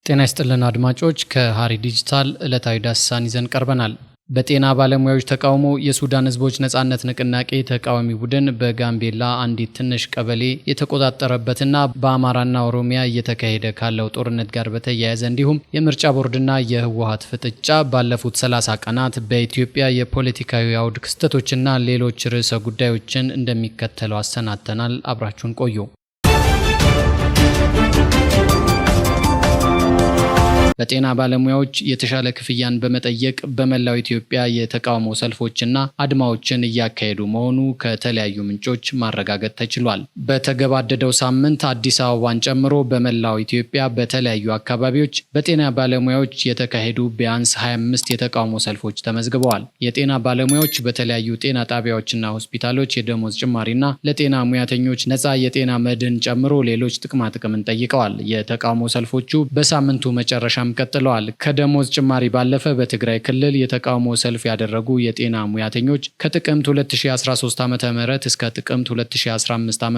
ጤና ይስጥልን አድማጮች፣ ከሐሪ ዲጂታል ዕለታዊ ዳሰሳን ይዘን ቀርበናል። በጤና ባለሙያዎች ተቃውሞ የሱዳን ህዝቦች ነጻነት ንቅናቄ ተቃዋሚ ቡድን በጋምቤላ አንዲት ትንሽ ቀበሌ የተቆጣጠረበትና በአማራና ኦሮሚያ እየተካሄደ ካለው ጦርነት ጋር በተያያዘ እንዲሁም የምርጫ ቦርድና የህወሓት ፍጥጫ ባለፉት 30 ቀናት በኢትዮጵያ የፖለቲካዊ አውድ ክስተቶችና ሌሎች ርዕሰ ጉዳዮችን እንደሚከተለው አሰናድተናል። አብራችሁን ቆዩ። በጤና ባለሙያዎች የተሻለ ክፍያን በመጠየቅ በመላው ኢትዮጵያ የተቃውሞ ሰልፎችና አድማዎችን እያካሄዱ መሆኑ ከተለያዩ ምንጮች ማረጋገጥ ተችሏል። በተገባደደው ሳምንት አዲስ አበባን ጨምሮ በመላው ኢትዮጵያ በተለያዩ አካባቢዎች በጤና ባለሙያዎች የተካሄዱ ቢያንስ 25 የተቃውሞ ሰልፎች ተመዝግበዋል። የጤና ባለሙያዎች በተለያዩ ጤና ጣቢያዎችና ሆስፒታሎች የደሞዝ ጭማሪና ለጤና ሙያተኞች ነፃ የጤና መድን ጨምሮ ሌሎች ጥቅማጥቅምን ጠይቀዋል። የተቃውሞ ሰልፎቹ በሳምንቱ መጨረሻ ቀጥለዋል። ከደሞዝ ጭማሪ ባለፈ በትግራይ ክልል የተቃውሞ ሰልፍ ያደረጉ የጤና ሙያተኞች ከጥቅምት 2013 ዓ.ም እስከ ጥቅምት 2015 ዓ.ም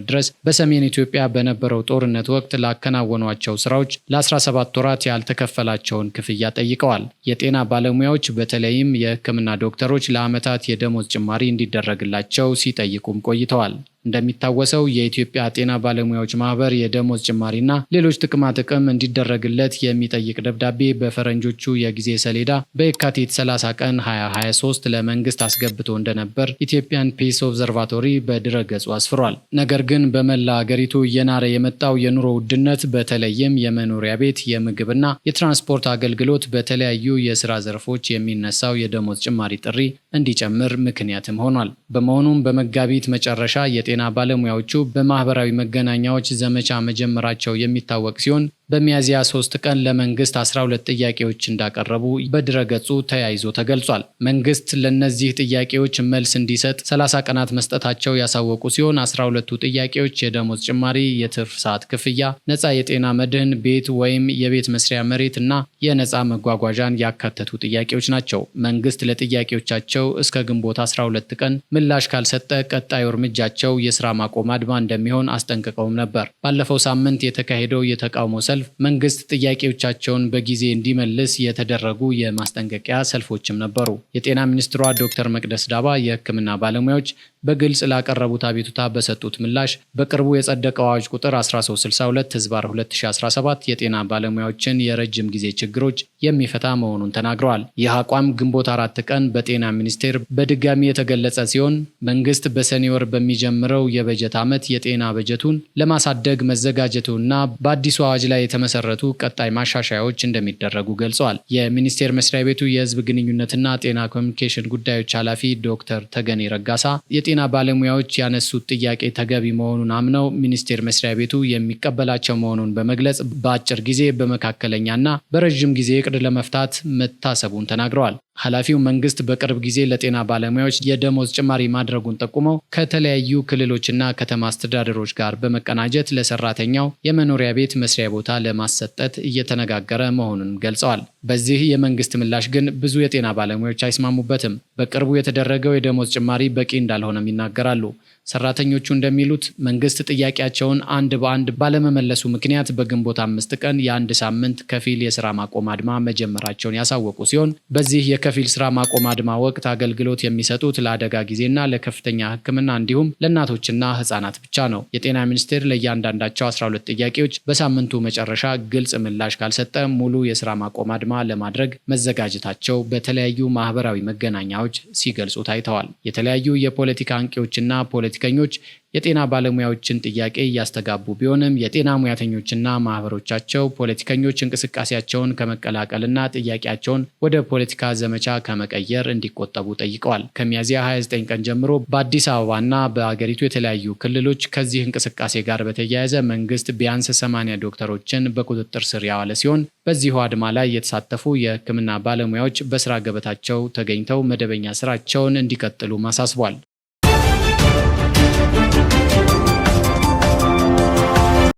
ድረስ በሰሜን ኢትዮጵያ በነበረው ጦርነት ወቅት ላከናወኗቸው ስራዎች ለ17 ወራት ያልተከፈላቸውን ክፍያ ጠይቀዋል። የጤና ባለሙያዎች በተለይም የሕክምና ዶክተሮች ለዓመታት የደሞዝ ጭማሪ እንዲደረግላቸው ሲጠይቁም ቆይተዋል። እንደሚታወሰው የኢትዮጵያ ጤና ባለሙያዎች ማህበር የደሞዝ ጭማሪና ሌሎች ጥቅማ ጥቅም እንዲደረግለት የሚጠይቅ ደብዳቤ በፈረንጆቹ የጊዜ ሰሌዳ በየካቲት 30 ቀን 2023 ለመንግስት አስገብቶ እንደነበር ኢትዮጵያን ፒስ ኦብዘርቫቶሪ በድረገጹ አስፍሯል። ነገር ግን በመላ አገሪቱ እየናረ የመጣው የኑሮ ውድነት በተለይም የመኖሪያ ቤት፣ የምግብና የትራንስፖርት አገልግሎት በተለያዩ የስራ ዘርፎች የሚነሳው የደሞዝ ጭማሪ ጥሪ እንዲጨምር ምክንያትም ሆኗል። በመሆኑም በመጋቢት መጨረሻ የጤና ባለሙያዎቹ በማህበራዊ መገናኛዎች ዘመቻ መጀመራቸው የሚታወቅ ሲሆን በሚያዝያ 3 ቀን ለመንግስት 12 ጥያቄዎች እንዳቀረቡ በድረገጹ ተያይዞ ተገልጿል። መንግስት ለነዚህ ጥያቄዎች መልስ እንዲሰጥ 30 ቀናት መስጠታቸው ያሳወቁ ሲሆን 12ቱ ጥያቄዎች የደሞዝ ጭማሪ፣ የትርፍ ሰዓት ክፍያ፣ ነፃ የጤና መድህን፣ ቤት ወይም የቤት መስሪያ መሬት እና የነፃ መጓጓዣን ያካተቱ ጥያቄዎች ናቸው። መንግስት ለጥያቄዎቻቸው እስከ ግንቦት 12 ቀን ምላሽ ካልሰጠ ቀጣዩ እርምጃቸው የስራ ማቆም አድማ እንደሚሆን አስጠንቅቀውም ነበር። ባለፈው ሳምንት የተካሄደው የተቃውሞ ሰልፍ መንግስት ጥያቄዎቻቸውን በጊዜ እንዲመልስ የተደረጉ የማስጠንቀቂያ ሰልፎችም ነበሩ። የጤና ሚኒስትሯ ዶክተር መቅደስ ዳባ የሕክምና ባለሙያዎች በግልጽ ላቀረቡት አቤቱታ በሰጡት ምላሽ በቅርቡ የጸደቀው አዋጅ ቁጥር 1362/2017 የጤና ባለሙያዎችን የረጅም ጊዜ ችግሮች የሚፈታ መሆኑን ተናግረዋል። ይህ አቋም ግንቦት 4 ቀን በጤና ሚኒስቴር በድጋሚ የተገለጸ ሲሆን መንግስት በሰኔ ወር በሚጀምረው የበጀት ዓመት የጤና በጀቱን ለማሳደግ መዘጋጀቱና በአዲሱ አዋጅ ላይ የተመሰረቱ ቀጣይ ማሻሻያዎች እንደሚደረጉ ገልጸዋል። የሚኒስቴር መስሪያ ቤቱ የህዝብ ግንኙነትና ጤና ኮሚኒኬሽን ጉዳዮች ኃላፊ ዶክተር ተገኔ ረጋሳ የጤና ባለሙያዎች ያነሱት ጥያቄ ተገቢ መሆኑን አምነው ሚኒስቴር መስሪያ ቤቱ የሚቀበላቸው መሆኑን በመግለጽ በአጭር ጊዜ፣ በመካከለኛና በረዥም ጊዜ እቅድ ለመፍታት መታሰቡን ተናግረዋል። ኃላፊው መንግስት በቅርብ ጊዜ ለጤና ባለሙያዎች የደሞዝ ጭማሪ ማድረጉን ጠቁመው ከተለያዩ ክልሎችና ከተማ አስተዳደሮች ጋር በመቀናጀት ለሰራተኛው የመኖሪያ ቤት መስሪያ ቦታ ለማሰጠት እየተነጋገረ መሆኑን ገልጸዋል። በዚህ የመንግስት ምላሽ ግን ብዙ የጤና ባለሙያዎች አይስማሙበትም። በቅርቡ የተደረገው የደሞዝ ጭማሪ በቂ እንዳልሆነም ይናገራሉ። ሰራተኞቹ እንደሚሉት መንግስት ጥያቄያቸውን አንድ በአንድ ባለመመለሱ ምክንያት በግንቦት 5 ቀን የአንድ ሳምንት ከፊል የስራ ማቆም አድማ መጀመራቸውን ያሳወቁ ሲሆን በዚህ የከፊል ስራ ማቆም አድማ ወቅት አገልግሎት የሚሰጡት ለአደጋ ጊዜና ለከፍተኛ ሕክምና እንዲሁም ለእናቶችና ህጻናት ብቻ ነው። የጤና ሚኒስቴር ለእያንዳንዳቸው 12 ጥያቄዎች በሳምንቱ መጨረሻ ግልጽ ምላሽ ካልሰጠ ሙሉ የስራ ማቆም አድማ ለማድረግ መዘጋጀታቸው በተለያዩ ማህበራዊ መገናኛዎች ሲገልጹ ታይተዋል። የተለያዩ የፖለቲካ አንቂዎችና ፖለቲከኞች የጤና ባለሙያዎችን ጥያቄ እያስተጋቡ ቢሆንም የጤና ሙያተኞችና ማህበሮቻቸው ፖለቲከኞች እንቅስቃሴያቸውን ከመቀላቀልና ጥያቄያቸውን ወደ ፖለቲካ ዘመቻ ከመቀየር እንዲቆጠቡ ጠይቀዋል። ከሚያዝያ 29 ቀን ጀምሮ በአዲስ አበባና በአገሪቱ የተለያዩ ክልሎች ከዚህ እንቅስቃሴ ጋር በተያያዘ መንግስት ቢያንስ 80 ዶክተሮችን በቁጥጥር ስር ያዋለ ሲሆን በዚሁ አድማ ላይ የተሳተፉ የሕክምና ባለሙያዎች በስራ ገበታቸው ተገኝተው መደበኛ ስራቸውን እንዲቀጥሉ አሳስቧል።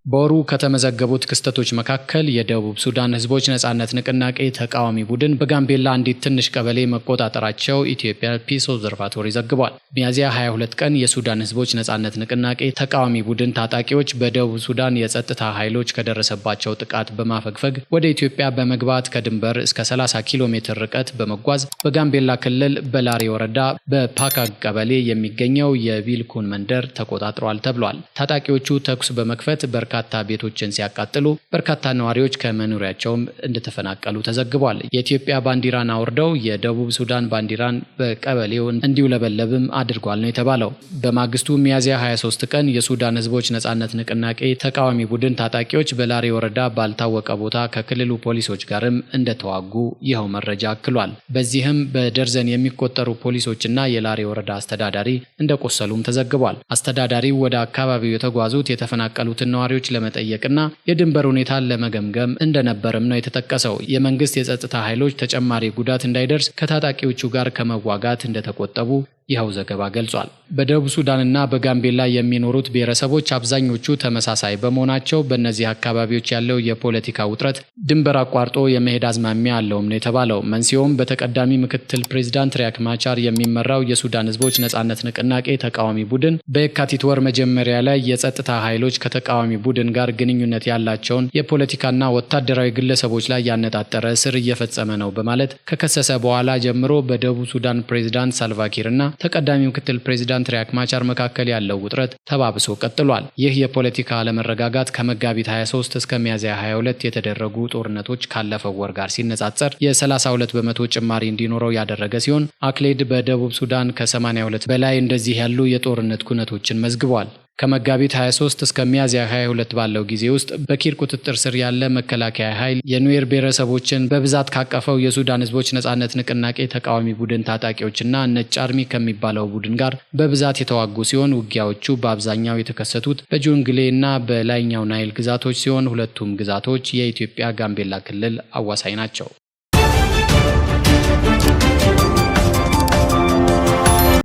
በወሩ ከተመዘገቡት ክስተቶች መካከል የደቡብ ሱዳን ህዝቦች ነጻነት ንቅናቄ ተቃዋሚ ቡድን በጋምቤላ አንዲት ትንሽ ቀበሌ መቆጣጠራቸው ኢትዮጵያ ፒስ ኦብዘርቫቶሪ ዘግቧል። ሚያዝያ 22 ቀን የሱዳን ህዝቦች ነጻነት ንቅናቄ ተቃዋሚ ቡድን ታጣቂዎች በደቡብ ሱዳን የጸጥታ ኃይሎች ከደረሰባቸው ጥቃት በማፈግፈግ ወደ ኢትዮጵያ በመግባት ከድንበር እስከ 30 ኪሎ ሜትር ርቀት በመጓዝ በጋምቤላ ክልል በላሬ ወረዳ በፓካግ ቀበሌ የሚገኘው የቢልኩን መንደር ተቆጣጥሯል ተብሏል። ታጣቂዎቹ ተኩስ በመክፈት በርካታ ቤቶችን ሲያቃጥሉ በርካታ ነዋሪዎች ከመኖሪያቸውም እንደተፈናቀሉ ተዘግቧል። የኢትዮጵያ ባንዲራን አውርደው የደቡብ ሱዳን ባንዲራን በቀበሌው እንዲውለበለብም አድርጓል ነው የተባለው። በማግስቱ ሚያዝያ 23 ቀን የሱዳን ህዝቦች ነጻነት ንቅናቄ ተቃዋሚ ቡድን ታጣቂዎች በላሬ ወረዳ ባልታወቀ ቦታ ከክልሉ ፖሊሶች ጋርም እንደተዋጉ ይኸው መረጃ አክሏል። በዚህም በደርዘን የሚቆጠሩ ፖሊሶችና የላሬ ወረዳ አስተዳዳሪ እንደቆሰሉም ተዘግቧል። አስተዳዳሪው ወደ አካባቢው የተጓዙት የተፈናቀሉትን ነዋሪዎች ለመጠየቅና የድንበር ሁኔታን ለመገምገም እንደነበርም ነው የተጠቀሰው። የመንግስት የጸጥታ ኃይሎች ተጨማሪ ጉዳት እንዳይደርስ ከታጣቂዎቹ ጋር ከመዋጋት እንደተቆጠቡ ይኸው ዘገባ ገልጿል። በደቡብ ሱዳንና በጋምቤላ የሚኖሩት ብሔረሰቦች አብዛኞቹ ተመሳሳይ በመሆናቸው በእነዚህ አካባቢዎች ያለው የፖለቲካ ውጥረት ድንበር አቋርጦ የመሄድ አዝማሚያ አለውም ነው የተባለው። መንስኤውም በተቀዳሚ ምክትል ፕሬዚዳንት ሪያክ ማቻር የሚመራው የሱዳን ህዝቦች ነጻነት ንቅናቄ ተቃዋሚ ቡድን በየካቲት ወር መጀመሪያ ላይ የጸጥታ ኃይሎች ከተቃዋሚ ቡድን ጋር ግንኙነት ያላቸውን የፖለቲካና ወታደራዊ ግለሰቦች ላይ ያነጣጠረ እስር እየፈጸመ ነው በማለት ከከሰሰ በኋላ ጀምሮ በደቡብ ሱዳን ፕሬዚዳንት ሳልቫኪርና ተቀዳሚ ምክትል ፕሬዚዳንት ሪያክ ማቻር መካከል ያለው ውጥረት ተባብሶ ቀጥሏል። ይህ የፖለቲካ አለመረጋጋት ከመጋቢት 23 እስከ ሚያዝያ 22 የተደረጉ ጦርነቶች ካለፈው ወር ጋር ሲነጻጸር የ32 በመቶ ጭማሪ እንዲኖረው ያደረገ ሲሆን አክሌድ በደቡብ ሱዳን ከ82 በላይ እንደዚህ ያሉ የጦርነት ኩነቶችን መዝግቧል። ከመጋቢት 23 እስከ ሚያዝያ 22 ባለው ጊዜ ውስጥ በኪር ቁጥጥር ስር ያለ መከላከያ ኃይል የኑዌር ብሔረሰቦችን በብዛት ካቀፈው የሱዳን ህዝቦች ነጻነት ንቅናቄ ተቃዋሚ ቡድን ታጣቂዎችና ነጭ አርሚ ከሚባለው ቡድን ጋር በብዛት የተዋጉ ሲሆን ውጊያዎቹ በአብዛኛው የተከሰቱት በጆንግሌ እና በላይኛው ናይል ግዛቶች ሲሆን ሁለቱም ግዛቶች የኢትዮጵያ ጋምቤላ ክልል አዋሳኝ ናቸው።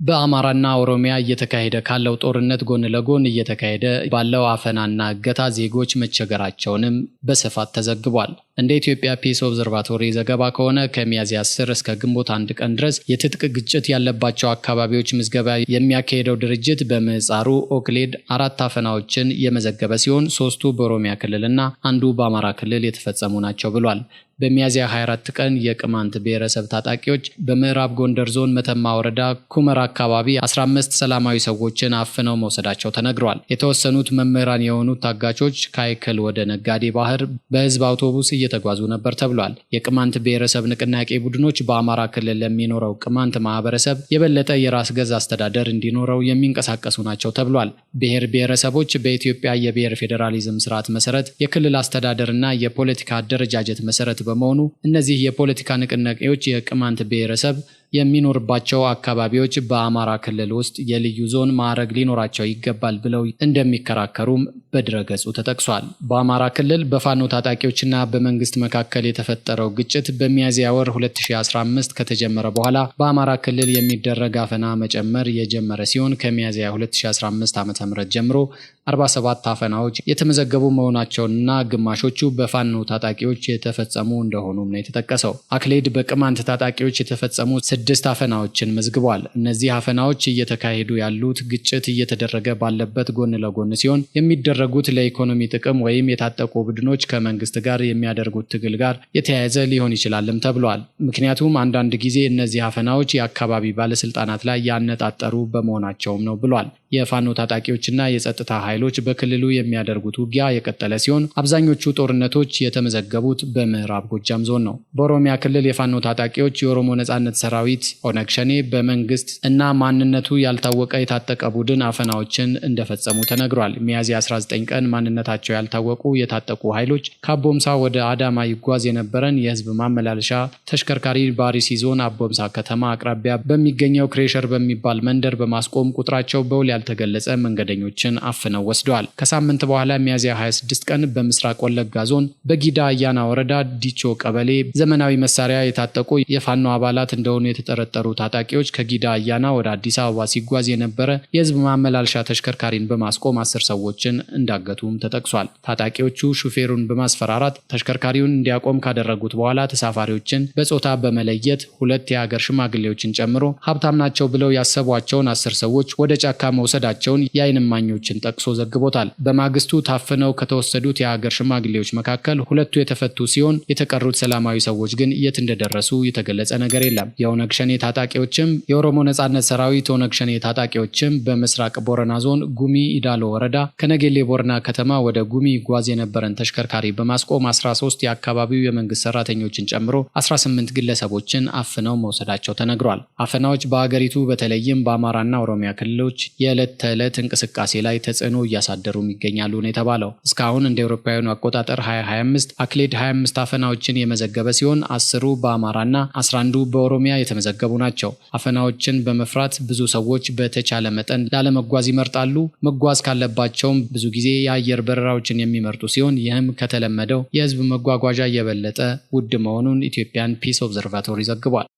በአማራና ኦሮሚያ እየተካሄደ ካለው ጦርነት ጎን ለጎን እየተካሄደ ባለው አፈናና እገታ ዜጎች መቸገራቸውንም በስፋት ተዘግቧል። እንደ ኢትዮጵያ ፒስ ኦብዘርቫቶሪ ዘገባ ከሆነ ከሚያዝያ 10 እስከ ግንቦት 1 ቀን ድረስ የትጥቅ ግጭት ያለባቸው አካባቢዎች ምዝገባ የሚያካሄደው ድርጅት በምህጻሩ ኦክሌድ 4 አፈናዎችን የመዘገበ ሲሆን 3ቱ በኦሮሚያ ክልልና አንዱ በአማራ ክልል የተፈጸሙ ናቸው ብሏል። በሚያዝያ 24 ቀን የቅማንት ብሔረሰብ ታጣቂዎች በምዕራብ ጎንደር ዞን መተማ ወረዳ ኩመራ አካባቢ 15 ሰላማዊ ሰዎችን አፍነው መውሰዳቸው ተነግሯል። የተወሰኑት መምህራን የሆኑት ታጋቾች ከአይክል ወደ ነጋዴ ባህር በህዝብ አውቶቡስ እየተጓዙ ነበር ተብሏል። የቅማንት ብሔረሰብ ንቅናቄ ቡድኖች በአማራ ክልል ለሚኖረው ቅማንት ማህበረሰብ የበለጠ የራስ ገዝ አስተዳደር እንዲኖረው የሚንቀሳቀሱ ናቸው ተብሏል። ብሔር ብሔረሰቦች በኢትዮጵያ የብሔር ፌዴራሊዝም ስርዓት መሰረት የክልል አስተዳደርና የፖለቲካ አደረጃጀት መሰረት በመሆኑ እነዚህ የፖለቲካ ንቅናቄዎች የቅማንት ብሔረሰብ የሚኖርባቸው አካባቢዎች በአማራ ክልል ውስጥ የልዩ ዞን ማዕረግ ሊኖራቸው ይገባል ብለው እንደሚከራከሩም በድረገጹ ተጠቅሷል። በአማራ ክልል በፋኖ ታጣቂዎችና በመንግስት መካከል የተፈጠረው ግጭት በሚያዝያ ወር 2015 ከተጀመረ በኋላ በአማራ ክልል የሚደረግ አፈና መጨመር የጀመረ ሲሆን ከሚያዝያ 2015 ዓ.ም ጀምሮ 47 አፈናዎች የተመዘገቡ መሆናቸውንና ግማሾቹ በፋኖ ታጣቂዎች የተፈጸሙ እንደሆኑም ነው የተጠቀሰው። አክሌድ በቅማንት ታጣቂዎች የተፈጸሙ 6 አፈናዎችን መዝግቧል። እነዚህ አፈናዎች እየተካሄዱ ያሉት ግጭት እየተደረገ ባለበት ጎን ለጎን ሲሆን የሚደረጉት ለኢኮኖሚ ጥቅም ወይም የታጠቁ ቡድኖች ከመንግስት ጋር የሚያደርጉት ትግል ጋር የተያያዘ ሊሆን ይችላልም ተብሏል። ምክንያቱም አንዳንድ ጊዜ እነዚህ አፈናዎች የአካባቢ ባለስልጣናት ላይ ያነጣጠሩ በመሆናቸውም ነው ብሏል። የፋኖ ታጣቂዎችና የጸጥታ ኃይሎች በክልሉ የሚያደርጉት ውጊያ የቀጠለ ሲሆን አብዛኞቹ ጦርነቶች የተመዘገቡት በምዕራብ ጎጃም ዞን ነው። በኦሮሚያ ክልል የፋኖ ታጣቂዎች የኦሮሞ ነጻነት ሰራዊት ኦነግ ሸኔ በመንግስት እና ማንነቱ ያልታወቀ የታጠቀ ቡድን አፈናዎችን እንደፈጸሙ ተነግሯል። ሚያዝያ 19 ቀን ማንነታቸው ያልታወቁ የታጠቁ ኃይሎች ከአቦምሳ ወደ አዳማ ይጓዝ የነበረን የህዝብ ማመላለሻ ተሽከርካሪ በአርሲ ዞን አቦምሳ ከተማ አቅራቢያ በሚገኘው ክሬሸር በሚባል መንደር በማስቆም ቁጥራቸው በውል ያልተገለጸ መንገደኞችን አፍነው ወስደዋል። ከሳምንት በኋላ ሚያዝያ 26 ቀን በምስራቅ ወለጋ ዞን በጊዳ አያና ወረዳ ዲቾ ቀበሌ ዘመናዊ መሳሪያ የታጠቁ የፋኖ አባላት እንደሆኑ የተጠረጠሩ ታጣቂዎች ከጊዳ አያና ወደ አዲስ አበባ ሲጓዝ የነበረ የህዝብ ማመላለሻ ተሽከርካሪን በማስቆም 10 ሰዎችን እንዳገቱም ተጠቅሷል። ታጣቂዎቹ ሹፌሩን በማስፈራራት ተሽከርካሪውን እንዲያቆም ካደረጉት በኋላ ተሳፋሪዎችን በጾታ በመለየት 2 የሀገር ሽማግሌዎችን ጨምሮ ሀብታም ናቸው ብለው ያሰቧቸውን 10 ሰዎች ወደ ጫካ መውሰዳቸውን የዓይን እማኞችን ጠቅሶ ዘግቦታል። በማግስቱ ታፍነው ከተወሰዱት የሀገር ሽማግሌዎች መካከል 2ቱ የተፈቱ ሲሆን የተቀሩት ሰላማዊ ሰዎች ግን የት እንደደረሱ የተገለጸ ነገር የለም። የኦነግ ሸኔ ታጣቂዎችም የኦሮሞ ነጻነት ሰራዊት ኦነግ ሸኔ ታጣቂዎችም በምስራቅ ቦረና ዞን ጉሚ ኢዳሎ ወረዳ ከነጌሌ ቦረና ከተማ ወደ ጉሚ ጓዝ የነበረን ተሽከርካሪ በማስቆም 13 የአካባቢው የመንግስት ሰራተኞችን ጨምሮ 18 ግለሰቦችን አፍነው መውሰዳቸው ተነግሯል። አፈናዎች በአገሪቱ በተለይም በአማራና ኦሮሚያ ክልሎች የዕለት ተዕለት እንቅስቃሴ ላይ ተጽዕኖ እያሳደሩ ይገኛሉ ነው የተባለው። እስካሁን እንደ አውሮፓውያኑ አቆጣጠር 2025 አክሌድ 25 አፈናዎችን የመዘገበ ሲሆን 10ሩ በአማራና 11ዱ በኦሮሚያ የተመዘገቡ ናቸው። አፈናዎችን በመፍራት ብዙ ሰዎች በተቻለ መጠን ላለመጓዝ ይመርጣሉ። መጓዝ ካለባቸውም ብዙ ጊዜ የአየር በረራዎችን የሚመርጡ ሲሆን ይህም ከተለመደው የህዝብ መጓጓዣ የበለጠ ውድ መሆኑን ኢትዮጵያን ፒስ ኦብዘርቫቶሪ ዘግቧል።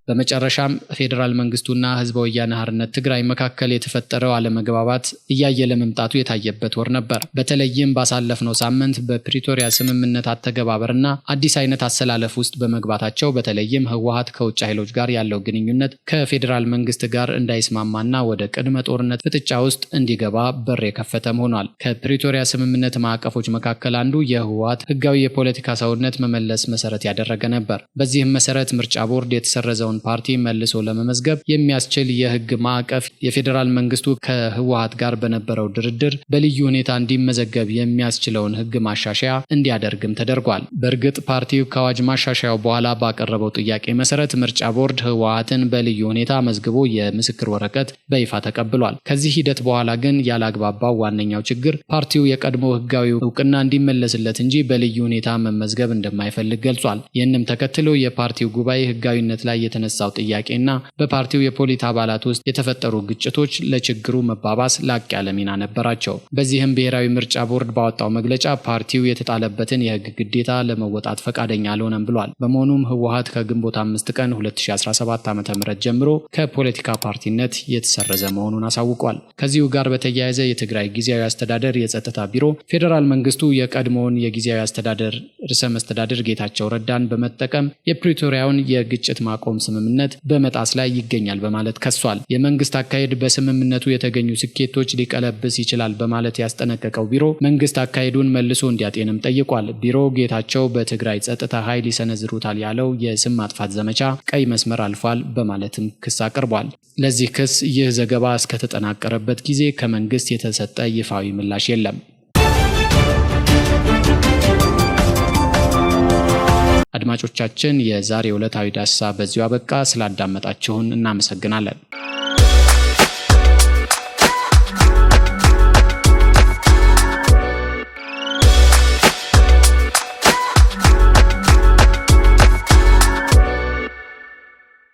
በመጨረሻም ፌዴራል መንግስቱና ህዝበ ወያነ ሓርነት ትግራይ መካከል የተፈጠረው አለመግባባት እያየለ መምጣቱ የታየበት ወር ነበር። በተለይም ባሳለፍነው ሳምንት በፕሪቶሪያ ስምምነት አተገባበርና አዲስ አይነት አሰላለፍ ውስጥ በመግባታቸው በተለይም ህወሓት ከውጭ ኃይሎች ጋር ያለው ግንኙነት ከፌዴራል መንግስት ጋር እንዳይስማማና ወደ ቅድመ ጦርነት ፍጥጫ ውስጥ እንዲገባ በር የከፈተም ሆኗል። ከፕሪቶሪያ ስምምነት ማዕቀፎች መካከል አንዱ የህወሓት ህጋዊ የፖለቲካ ሰውነት መመለስ መሰረት ያደረገ ነበር። በዚህም መሰረት ምርጫ ቦርድ የተሰረዘውን ፓርቲ መልሶ ለመመዝገብ የሚያስችል የህግ ማዕቀፍ የፌዴራል መንግስቱ ከህወሓት ጋር በነበረው ድርድር በልዩ ሁኔታ እንዲመዘገብ የሚያስችለውን ህግ ማሻሻያ እንዲያደርግም ተደርጓል። በእርግጥ ፓርቲው ከአዋጅ ማሻሻያው በኋላ ባቀረበው ጥያቄ መሰረት ምርጫ ቦርድ ህወሓትን በልዩ ሁኔታ መዝግቦ የምስክር ወረቀት በይፋ ተቀብሏል። ከዚህ ሂደት በኋላ ግን ያላግባባው ዋነኛው ችግር ፓርቲው የቀድሞ ህጋዊ እውቅና እንዲመለስለት እንጂ በልዩ ሁኔታ መመዝገብ እንደማይፈልግ ገልጿል። ይህንም ተከትሎ የፓርቲው ጉባኤ ህጋዊነት ላይ የተነሳው ጥያቄና በፓርቲው የፖሊት አባላት ውስጥ የተፈጠሩ ግጭቶች ለችግሩ መባባስ ላቅ ያለ ሚና ነበራቸው። በዚህም ብሔራዊ ምርጫ ቦርድ ባወጣው መግለጫ ፓርቲው የተጣለበትን የህግ ግዴታ ለመወጣት ፈቃደኛ አልሆነም ብሏል። በመሆኑም ህወሓት ከግንቦት 5 ቀን 2017 ዓ.ም ጀምሮ ከፖለቲካ ፓርቲነት የተሰረዘ መሆኑን አሳውቋል። ከዚሁ ጋር በተያያዘ የትግራይ ጊዜያዊ አስተዳደር የጸጥታ ቢሮ ፌዴራል መንግስቱ የቀድሞውን የጊዜያዊ አስተዳደር ርዕሰ መስተዳድር ጌታቸው ረዳን በመጠቀም የፕሪቶሪያውን የግጭት ማቆም ስምምነት በመጣስ ላይ ይገኛል በማለት ከሷል። የመንግስት አካሄድ በስምምነቱ የተገኙ ስኬቶች ሊቀለብስ ይችላል በማለት ያስጠነቀቀው ቢሮ መንግስት አካሄዱን መልሶ እንዲያጤንም ጠይቋል። ቢሮ ጌታቸው በትግራይ ጸጥታ ኃይል ይሰነዝሩታል ያለው የስም ማጥፋት ዘመቻ ቀይ መስመር አልፏል በማለትም ክስ አቅርቧል። ለዚህ ክስ ይህ ዘገባ እስከተጠናቀረበት ጊዜ ከመንግስት የተሰጠ ይፋዊ ምላሽ የለም። አድማጮቻችን፣ የዛሬው ዕለታዊ ዳሰሳ በዚሁ አበቃ። ስላዳመጣችሁን እናመሰግናለን።